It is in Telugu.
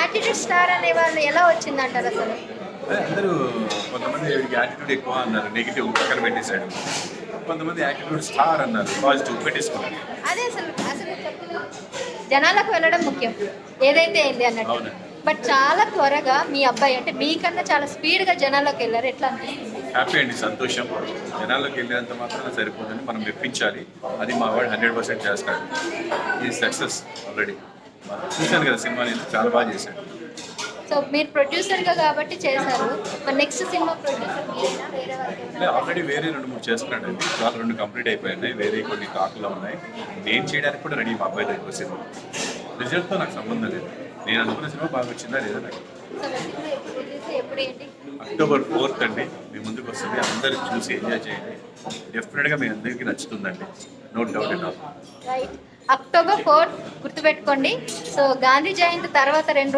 యాటిట్యూడ్ స్టార్ అనే వాళ్ళు ఎలా వచ్చిందంటారు అసలు? అందరూ కొంతమంది వీడికి యాటిట్యూడ్ ఎక్కువ అన్నారు, నెగిటివ్ పక్కన పెట్టేశాడు. కొంతమంది యాటిట్యూడ్ స్టార్ అన్నారు, పాజిటివ్ పెట్టేసుకున్నారు. అదే అసలు అసలు చెప్తున్నా, జనాలకు వెళ్ళడం ముఖ్యం ఏదైతే ఏంది అన్నట్టు. అవునండి. బట్ చాలా త్వరగా మీ అబ్బాయి అంటే మీకన్నా చాలా స్పీడ్గా జనాల్లోకి వెళ్ళారు. ఎట్లా అనిపిస్తుంది? హ్యాపీ అండి, సంతోషం. జనాల్లోకి వెళ్ళేంత మాత్రం సరిపోతుంది, మనం మెప్పించాలి. అది మా వాడు 100% చేస్తాడు. ఈ సక్సెస్ ఆల్రెడీ చూశాను కదా, సినిమా నేను చాలా బాగా చేశాడు. సో మీరు ప్రొడ్యూసర్గా కాబట్టి చేశారు. మరి నెక్స్ట్ సినిమా ప్రొడ్యూసర్ మీరేనా వేరే వాళ్ళకి? ఆల్రెడీ వేరే 2-3 చేస్తున్నాడండి, చాలా 2 కంప్లీట్ అయిపోయినాయి, వేరే కొన్ని టాకులో ఉన్నాయి. నేను చేయడానికి కూడా రెడీ. మా అబ్బాయి దగ్గర సినిమా రిజల్ట్తో నాకు సంబంధం లేదు, నేను అనుకున్న సినిమా బాగా వచ్చిందా లేదా నాకు. సో సినిమా ఎప్పుడు రిలీజ్, ఎప్పుడు ఏంటి? అక్టోబర్ 4th అండి మీ ముందుకు వస్తుంది. అందరూ చూసి ఎంజాయ్ చేయండి. డెఫినెట్గా మీ అందరికీ నచ్చుతుందండి, no doubt at all. Right, October 4 గుర్తుపెట్టుకోండి. సో గాంధీ జయంతి తర్వాత 2 రోజులు